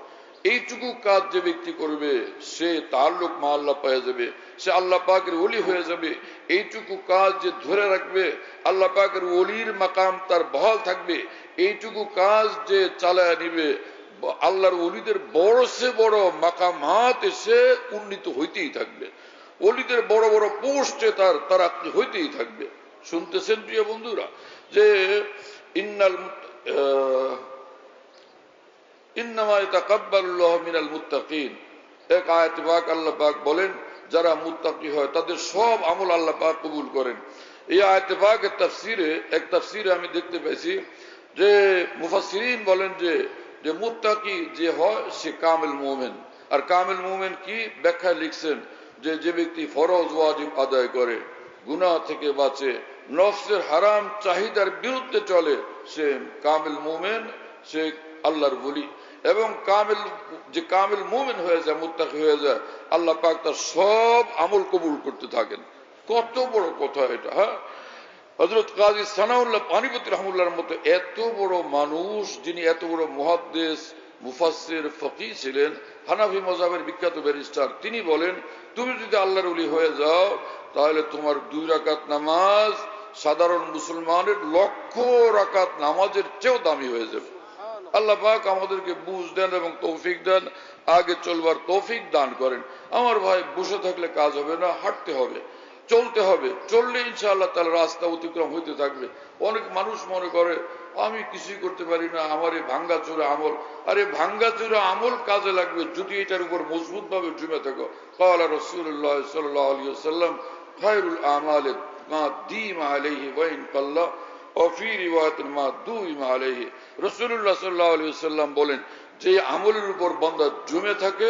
এইটুকু কাজ যে ব্যক্তি করবে সে তাল্লুক মা আল্লাহ পেয়ে যাবে, সে আল্লাহ পাকের ওলি হয়ে যাবে। এইটুকু কাজ যে ধরে রাখবে আল্লাহ পাকের ওলির মাকাম তার বহাল থাকবে। এইটুকু কাজ যে চালায় নিবে আল্লাহর ওলিদের বড় সে বড় মাকামাত এসে উন্নীত হইতেই থাকবে, ওলিদের বড় বড় পোস্টে তার তারাক্কি হইতেই থাকবে। শুনতেছেন প্রিয় বন্ধুরা যে ইন্নামা ইয়াতাকাব্বালুল্লাহু মিনাল মুত্তাকিন, এক আয়াতে পাক আল্লাহ পাক বলেন যারা মুত্তাকি হয় তাদের সব আমল আল্লাহ পাক কবুল করেন। এই আয়াতে পাকের তাফসীরে এক তাফসীরে আমি দেখতে পেয়েছি যে মুফাসসিরিন বলেন যে মুত্তাকি যে হয় সে কামিল মুমিন। আর কামিল মুমিন কি ব্যাখ্যা লিখছেন যে ব্যক্তি ফরজ ওয়াজিব আদায় করে, গুনাহ থেকে বাঁচে, নফসের হারাম চাহিদার বিরুদ্ধে চলে, সে কামিল মুমিন, সে আল্লাহর ওলি। এবং কামিল মুমিন হয়ে যায়, মুত্তাকি হয়ে যায়, আল্লাহ পাক তার সব আমল কবুল করতে থাকেন। কত বড় কথা এটা! হ্যাঁ, হযরত কাজী সানাউল্লাহ পানিপতি রাহমাতুল্লাহর মতো এত বড় মানুষ, যিনি এত বড় মুহাদ্দিস, মুফাসসির, ফকিহ ছিলেন, হানাফি মাযহাবের বিখ্যাত ব্যারিস্টার, তিনি বলেন তুমি যদি আল্লাহর ওলি হয়ে যাও তাহলে তোমার 2 রাকাত নামাজ সাধারণ মুসলমানের লক্ষ রাকাত নামাজের চেয়েও দামি হয়ে যাবে। আল্লাহ পাক আমাদেরকে বুঝ দেন এবং তৌফিক দেন, আগে চলবার তৌফিক দান করেন। আমার ভাই বসে থাকলে কাজ হবে না, হাঁটতে হবে, চলতে হবে, চললে ইনশাআল্লাহ তাহলে রাস্তা অতিক্রম হইতে থাকবে। অনেক মানুষ মনে করে আমি কিছুই করতে পারি না, আমার এই ভাঙ্গাচোরা আমল। আরে ভাঙ্গাচোরা আমল কাজে লাগবে যদি এটার উপর মজবুত ভাবে জমে থাকো। ক্বালা রাসূলুল্লাহ সাল্লাল্লাহু আলাইহি ওয়াসাল্লাম খায়রুল আমাল মা দীমা আলাইহি ওয়া ইন কাল্লা ওয়া ফি রিওয়ায়াতিন মা দুইমা আলাইহি। রাসূলুল্লাহ সাল্লাল্লাহু আলাইহি ওয়াসাল্লাম বলেন যে আমলের উপর বান্দা জমে থাকে,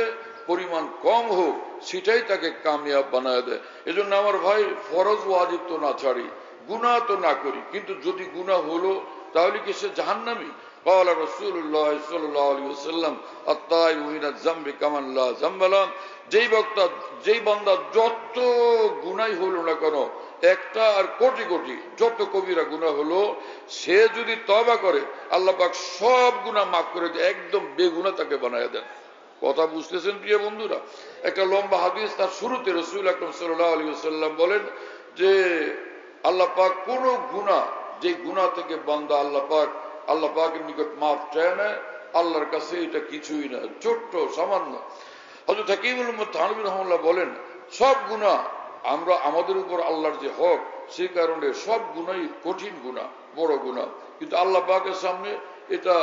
পরিমাণ কম হোক, সেটাই তাকে কামিয়াব বানায় দেয়। এজন্য আমার ভাই ফরজ ওয়াজিব তো না ছাড়ি, গুনাহ তো না করি, কিন্তু যদি গুনাহ হলো তাহলে কি সে জাহান্নামী? قال رسول الله صلى الله عليه وسلم الطائب من الذنب كمن لا ذنب له। যেই বান্দা যত গুনাহই হলো না কেন, একটা আর কোটি কোটি যত কবিরা গুনাহ হলো, সে যদি তওবা করে আল্লাহ পাক সব গুনাহ মাফ করে দিয়ে একদম বেগুনাহ তাকে বানায় দেন। কথা বুঝতেছেন প্রিয় বন্ধুরা? একটা লম্বা হাদিস, তার শুরুতে রাসূল আকরাম সাল্লাল্লাহু আলাইহি ওয়াসাল্লাম বলেন যে আল্লাহ পাক কোন গুনাহ, যে গুনাহ থেকে বান্দা আল্লাহ পাকের নিকট মাফ চায় না, আল্লাহর কাছে এটা কিছুই না, ছোট্ট সামান্য। হযরত হাকিমুল উম্মত থানভী রাহমাতুল্লাহ বলেন সব গুনাহ আমরা আমাদের উপর আল্লাহর যে হক, সেই কারণে সব গুনাহই কঠিন গুনাহ, বড় গুনাহ, কিন্তু আল্লাহ পাকের সামনে এটা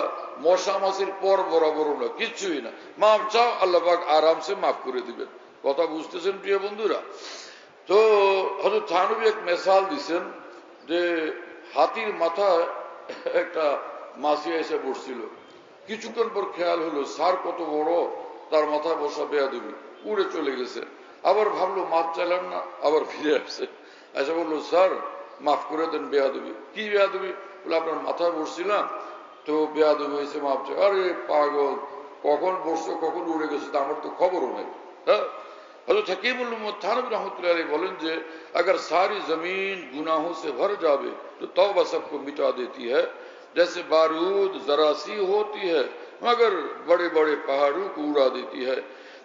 মশা মাছির পর বরাবর না, কিছুই না। মাফ চাও, আল্লাহ পাক আরামসে মাফ করে দিবেন। কথা বুঝতেছেন প্রিয় বন্ধুরা? তো হযরত থানভী এক মিসাল দিচ্ছেন যে হাতির মাথায় একটা মাছি এসে বসছিল। কিছুক্ষণ পর খেয়াল হলো স্যার কত বড়, তার মাথায় বসা বেয়াদবি, উড়ে চলে গেছে। আবার ভাবলো মাফ চাইলাম না, আবার ফিরে আসছে, আচ্ছা বললো স্যার মাফ করে দেন, বেয়াদবি। কি বেয়াদবি? বলে আপনার মাথায় বসছিলাম তো বেয়াদবি হয়েছে, মাফ চাই। আরে পাগল, কখন বসছো কখন উড়ে গেছে তা আমার তো খবরও নেই। হ্যাঁ, हज़रत हकीमुल उम्मत थानवी रहमतुल्लाह अलैह बोलें जे अगर सारी जमीन गुनाहों से भर जावे तो तौबा सबको मिटा देती है, जैसे बारूद जरासी होती है मगर बड़े बड़े पहाड़ों को उड़ा देती है।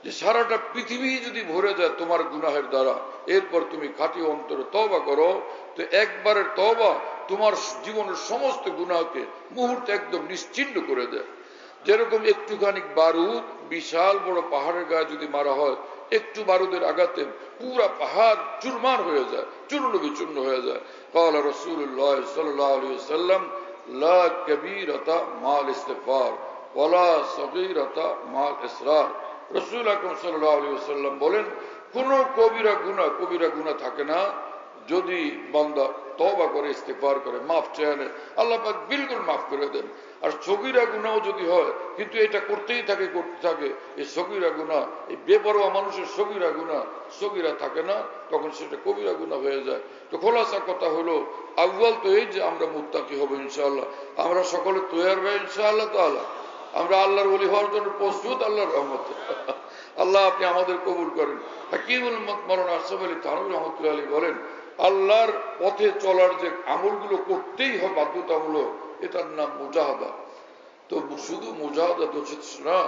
যে সারাটা পৃথিবী যদি ভরে যায় তোমার গুনাহের দ্বারা, এরপর তুমি খাঁটি অন্তরে তওবা করো, তো একবারের তওবা তোমার জীবনের সমস্ত গুনাহকে মুহূর্তে একদম নিশ্চিহ্ন করে দেয়। যেরকম একটুখানি বারুদ বিশাল বড় পাহাড়ের গায়ে যদি মারা হয়, একটু বারুদের আঘাতে পুরা পাহাড় চুরমার হয়ে যায়, চূর্ণ বিচূর্ণ হয়ে যায়। قال رسول الله صلى الله عليه وسلم لا كبيرة مع الاستغفار ولا صغيرة مع الإصرار। রাসূল আকরাম সাল্লাল্লাহু আলাইহি ওয়াসাল্লাম বলেন, কোন কবিরা গুনাহ থাকে না যদি বান্দা তওবা করে, ইস্তিগফার করে, মাফ চায়, আল্লাহ পাক বিলকুল মাফ করে দেন। আর সগীরা গুনাহ যদি হয় কিন্তু এটা করতেই থাকে এই সগীরা গুনাহ, এই বেপরোয়া মানুষের সগীরা গুনাহ সগীরা থাকে না, তখন সেটা কবিরা গুনাহ হয়ে যায়। তো খোলাসা কথা হলো, আউয়াল তো এই যে আমরা মুত্তাকি হব ইনশাআল্লাহ, আমরা সকলে তৈয়ার ভাই ইনশাআল্লাহ তাআলা, আমরা আল্লাহর ওলি হওয়ার জন্য প্রস্তুত আল্লাহর রহমতে। আল্লাহ আপনি আমাদের কবুল করেন। হাকিমুল উম্মত মাওলানা আশরাফ আলী থানভী রাহমাতুল্লাহ আলাইহি বলেন, আল্লাহর পথে চলার যে আমলগুলো করতেই হয় বাধ্যতামূলক, এটার নাম মুজাহাদা। তো শুধু মুজাহাদা যথেষ্ট না,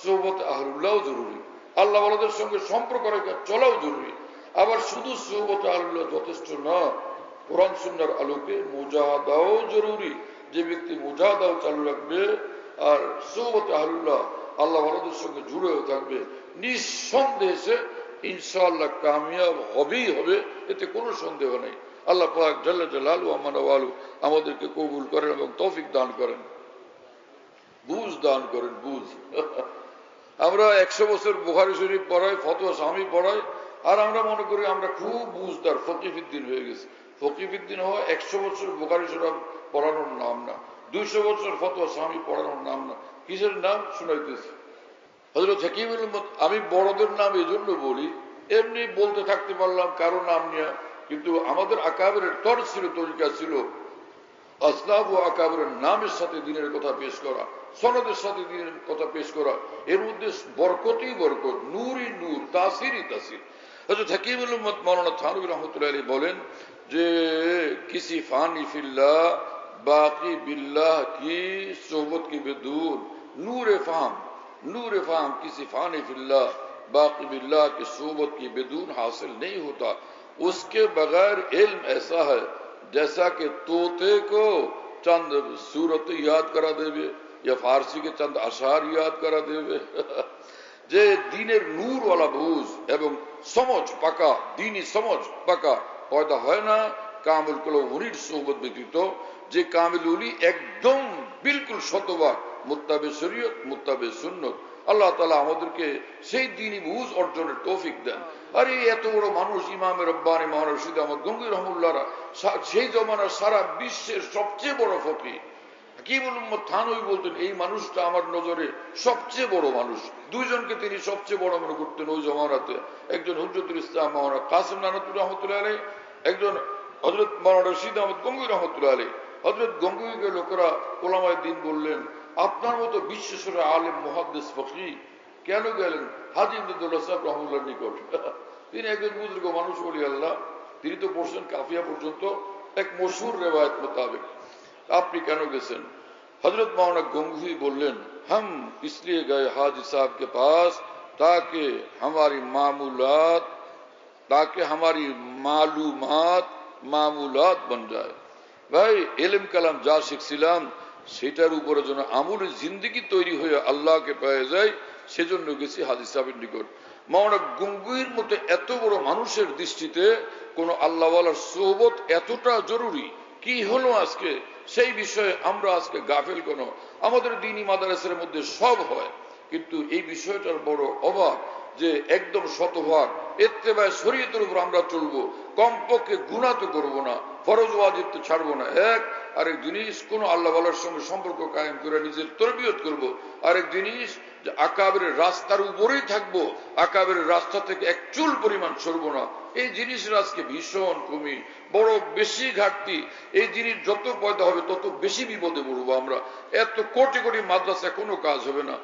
সোহবত আহলুল্লাহও জরুরি, আল্লাহ ওয়ালাদের সঙ্গে সম্পর্ক রেখে চলাও জরুরি। আবার শুধু সোহবত আহলুল্লাহ যথেষ্ট না, কোরআন সুন্নাহর আলোকে মুজাহাদাও জরুরি। যে ব্যক্তি মুজাহাদাও চালু রাখবে আর সোহবত আহলুল্লাহ আল্লাহ ওয়ালাদের সঙ্গে জুড়েও থাকবে, নিঃসন্দেহে সে ইনশাআল্লাহ কামিয়াব হবেই হবে, এতে কোনো সন্দেহ নেই। আল্লাহ পাক জাল্লা জালালু ওয়া মানওয়ালু আমাদেরকে কবুল করেন এবং তৌফিক দান করেন, বুঝ দান করেন, বুঝ। আমরা 100 বছর বুখারী শরীফ পড়াই, ফতোয়া স্বামী পড়াই, আর আমরা মনে করি আমরা খুব বুঝদার, ফকিফিদ্দিন হয়ে গেছি। ফকিফিদ্দিন হওয়া 100 বছর বুখারী শরীফ পড়ানোর নাম না, 200 বছর ফতোয়া স্বামী পড়ানোর নাম না। কিসের নাম শুনাইতেছি? হযরত হাকিমুল উম্মত। আমি বড়দের নাম এজন্য বলি, এমনি বলতে থাকতে পারলাম কারো নাম নিয়ে, কিন্তু আমাদের আকাবেরের তর ছিল, তরিকা ছিল আসলাফ ও আকাবেরের নামের সাথে দিনের কথা পেশ করা, সনদের সাথে দিনের কথা পেশ করা, এর মধ্যে বরকতই বরকত, নূরই নূর, তাসিরই তাসির। হযরত হাকিমুল উম্মত মাওলানা থানভী রাহমাতুল্লাহ আলাইহি বলেন যে কিসি ফানি ফিল্লাহ বাকি বিল্লাহ কি সোহবত কি বেদুন नूर फाहम किसी फानी फिल्ला बाकी बिल्ला की सोबत की बेदून हासिल नहीं होता। उसके बगैर इल्म ऐसा है जैसा कि तोते को चंद सूरत याद करा देवे या फारसी के चंद अशार याद करा देवे। যে দিনের নূর ওয়ালা বুঝ এবং সমঝ পাকা, দিনই সমঝ পাকা পয়দা হয় না কামিল কুল উলির সোহবত ব্যতীত। যে কামিল উলি একদম বিলকুল শতভাগ মুত্তাবে শরীয়ত, মুত্তাবে সুন্নত। আল্লাহ তাআলা আমাদেরকে সেই দ্বীনি বুঝ অর্জনের তৌফিক দেন। আর এই এত বড় মানুষ ইমামে রব্বানী মাওলানা রশিদ আহমদ গঙ্গুই রহমাতুল্লাহ, সেই জমানার সারা বিশ্বের সবচেয়ে বড় ফকিহ হাকিমুল উম্মত থানভী বলতেন, এই মানুষটা আমার নজরে সবচেয়ে বড় মানুষ। দুইজনকে তিনি সবচেয়ে বড় মনে করতেন ওই জমানাতে, একজন হুজরতুল ইসলাম মাওলানা কাসিম নানতুর রহমতুল্লাহ আলাইহি, একজন হযরত মাওলানা রশিদ আহমদ গঙ্গুই রহমতুল্লাহ আলাইহি। হযরত গঙ্গুইকে লোকেরা ওলামায়ে দ্বীন বললেন, আপনার মতো বিশ্বসেরা আলেম মুহাদ্দিস ফকিহ কেন গেলেন হাজী ইমদাদুল্লাহ সাহেব রহমাতুল্লাহর নিকট? তিনি একজন বুজুর্গ মানুষ, বলি আল্লাহ, তিনি তো পড়ছেন কাফিয়া পর্যন্ত এক মশহুর রেওয়ায়াত মোতাবেক, আপনি কেন গেছেন? হযরত মাওলানা গঙ্গুই বললেন, हम इसलिए गए हाजी साहब के पास ताकि हमारी मालूमात बन जाए। ভাই ইলম কালাম যা শিখছিলাম সেটার উপরে যেন আমলের জিন্দেগি তৈরি হয়ে আল্লাহকে পেয়ে যায়, সেজন্য গেছি হাজী সাহেবের নিকট। মাওলানা গঙ্গুইর মতো এত বড় মানুষের দৃষ্টিতে কোন আল্লাহওয়ালার সোহবত এতটা জরুরি কি হলো আজকে, সেই বিষয়ে আমরা আজকে গাফেল কেন? আমাদের দ্বীনি মাদ্রাসার মধ্যে সব হয়, কিন্তু এই বিষয়টার বড় অভাব যে একদম শতভাগ ইত্তেবায়ে শরীয়তের উপর আমরা চলবো, কমপক্ষে গুনাহ তো করবো না, ফরজ ওয়াজিব তো ছাড়বো না, এক আরেক জিনিস কোন আল্লাহ ওয়ালার সঙ্গে সম্পর্ক কায়েম করে নিজের তরবিয়ত করব, আরেক জিনিস যে আকাবেরের রাস্তার উপরেই থাকবো, আকাবেরের রাস্তা থেকে এক চুল পরিমাণ সরবো না। এই জিনিসের আজকে ভীষণ কমি, বড় বেশি ঘাটতি। এই জিনিস যত পয়দা হবে তত বেশি বিপদে পড়বো আমরা। এত কোটি কোটি মাদ্রাসা কোনো কাজ হবে না।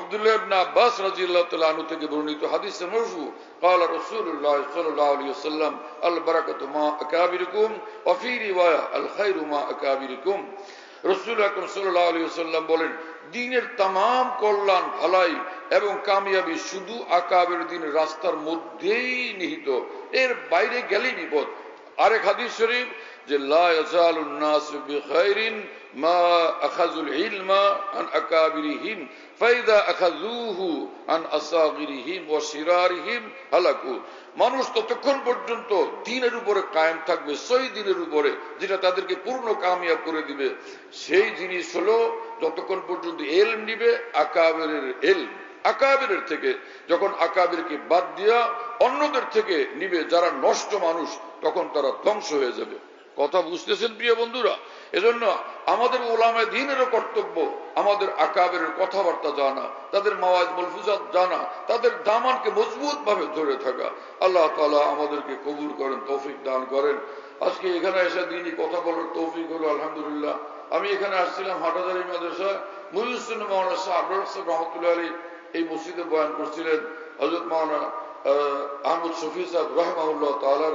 আব্দুল্লাহ ইবনে আব্বাস রাদিয়াল্লাহু তাআলা আনহু থেকে বর্ণিত হাদিসে মারফু, قال رسول الله صلى الله عليه وسلم البركة مع أكابركم وفي رواية الخير مع أكابركم। রাসূল আকরাম সাল্লাল্লাহু আলাইহি ওয়াসাল্লাম বলেন, দ্বীনের तमाम কল্যাণ ভালাই এবং কামিয়াবি শুধু আকাবের দ্বীনের রাস্তার মধ্যেই নিহিত, এর বাইরে গেলেই বিপদ। আরেক হাদিস শরীফ যে লা ইয়াজালুন নাস বিখাইরিন মা আখাযুল ইলমা আন আকাবিরিহিম ফাইদা আখাযুহু আন আসাগিরিহিম ওয়া শিরারিহিম হালাকু। মানুষ ততক্ষণ পর্যন্ত দ্বীনের উপরে কায়েম থাকবে, সহি দ্বীনের উপরে, যেটা তাদেরকে পূর্ণ কামিয়াব করে দিবে। সেই জিনিস হলো যতক্ষণ পর্যন্ত ইলম নিবে আকাবেরের ইলম। আকাবেরের থেকে যখন আকাবেরকে বাদ দিয়া অন্যদের থেকে নিবে যারা নষ্ট মানুষ, তখন তারা ধ্বংস হয়ে যাবে। কথা বুঝতেছেন প্রিয় বন্ধুরা? এজন্য আমাদের উলামায়ে দ্বীনেরও কর্তব্য আমাদের আকাবেরের কথাবার্তা জানা, তাদের মাওয়াজ মালফুজাত জানা, তাদের দামানকে মজবুত ভাবে ধরে থাকা। আল্লাহ তাআলা আমাদেরকে কবুল করেন, তৌফিক দান করেন। আজকে এখানে এসে দ্বীনি কথা বলার তৌফিক হলো আলহামদুলিল্লাহ। আমি এখানে আসছিলাম হাটাজারি মাদ্রাসা, মুহিউদ্দিন মাওলানা শাহ আবরার সাহেব রহমাতুল্লাহ আলাইহি এই মসজিদে বয়ান করছিলেন। হযরত মাওলানা আহমদ শফি সাহেব রাহিমাহুল্লাহ তাআলার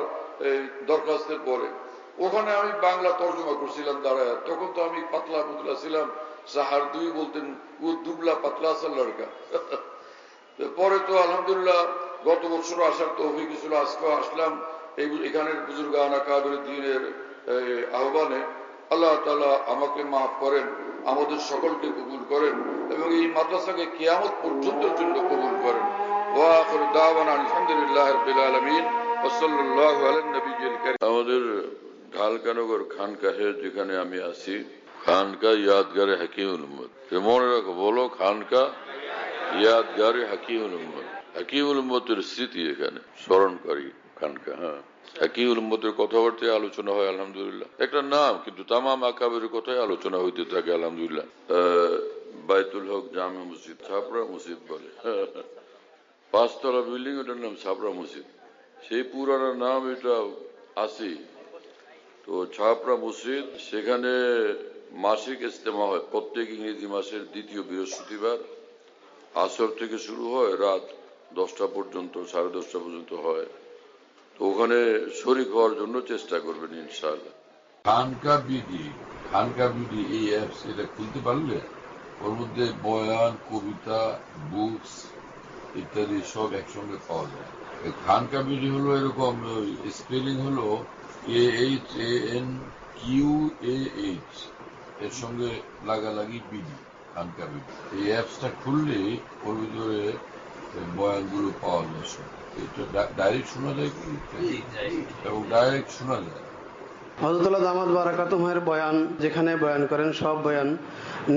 এই দরখাস্তের পরে ওখানে আমি বাংলা তর্জমা করছিলাম দাঁড়ায়। তখন তো আমি পাতলা পুতলা ছিলাম, সাহার দুই বলতেন ও দুবলা পাতলা আসার লড়কা। পরে তো আলহামদুলিল্লাহ গত বছর আসার তৌফিক ছিল, আজকে আসলাম এই এখানের বুজুর্গান আকাবের দ্বীনের আহ্বানে। আল্লাহ তাআলা আমাকে মাফ করেন, আমাদের সকলকে কবুল করেন এবং এই মাদ্রাসাকে কিয়ামত পর্যন্তের জন্য কবুল করেন। ওয়া আখিরু দাওয়ানা আলহামদুলিল্লাহি রাব্বিল আলামিন ওয়া সাল্লাল্লাহু আলান নবিয়্যিল কারীম। আমাদের ঢালকানগর খানকাহে যেখানে আমি আছি, খানকা ইয়াদগারে হাকিমুল উম্মত। মনে রাখো, বলো খানকা ইয়াদগারে হাকিমুল উম্মত। হাকিমুল উম্মতের স্মৃতি এখানে স্মরণকারী খানকা। হ্যাঁ, হাকিমুল উম্মতের কথাবার্তায় আলোচনা হয় আলহামদুলিল্লাহ। একটা নাম, কিন্তু তামাম আকাবের কথাই আলোচনা হইতে থাকে আলহামদুলিল্লাহ। বাইতুল হক জামে মসজিদ, ছাপড়া মসজিদ বলে। 5 তলা বিল্ডিং, ওটার নাম ছাপড়া মসজিদ। সেই পুরানো নাম এটা আছে। তো ছাপড়া মসজিদ, সেখানে মাসিক ইজতেমা হয় প্রত্যেক ইংরেজি মাসের দ্বিতীয় বৃহস্পতিবার। আসর থেকে শুরু হয়, রাত 10টা পর্যন্ত, 10:30 পর্যন্ত হয়। তো ওখানে শরীক হওয়ার জন্য চেষ্টা করবেন ইনশাআল্লাহ। খানকা বিডি এই অ্যাপস, এটা খুলতে পারলে ওর মধ্যে বয়ান, কবিতা, বুকস ইত্যাদি সব একসঙ্গে পাওয়া যায়। খানকা বিডি হলো এরকম, স্পেলিং হলো AHANQAH, এর সঙ্গে লাগালাগি বিডি, খানকা বিডি। এই অ্যাপসটা খুললে ওর ভিতরে বয়ানগুলো পাওয়া যায় সব। এটা ডাইরেক্ট শোনা যায় কি, এবং ডাইরেক্ট শোনা যায়। হযরতুল্লাহ দামাত বারাকাতুহুর বয়ান যেখানে বয়ান করেন, সব বয়ান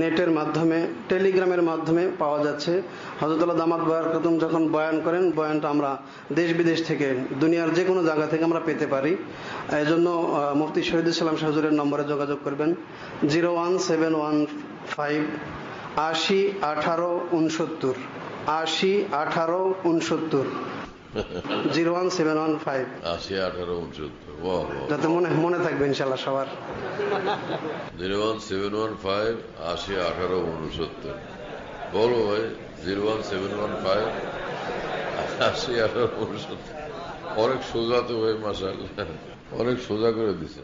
নেটের মাধ্যমে, টেলিগ্রামের মাধ্যমে পাওয়া যাচ্ছে। হযরতুল্লাহ দামাত বারাকাতুহু যখন বয়ান করেন, বয়ানটা আমরা দেশ বিদেশ থেকে, দুনিয়ার যে কোনো জায়গা থেকে আমরা পেতে পারি। এই জন্য মুফতি শহীদুল ইসলাম শাহ হুজুরের নম্বরে যোগাযোগ করবেন 01715 80 18 69 80 18 69 01715 80 18 69। যাতে মনে থাকবে ইনশাআল্লাহ সবার। 01715 80 18 69। বলো ভাই, 01715 80 18 69। অনেক সোজা তো ভাই, মাশাআল্লাহ, অনেক সোজা করে দিছে।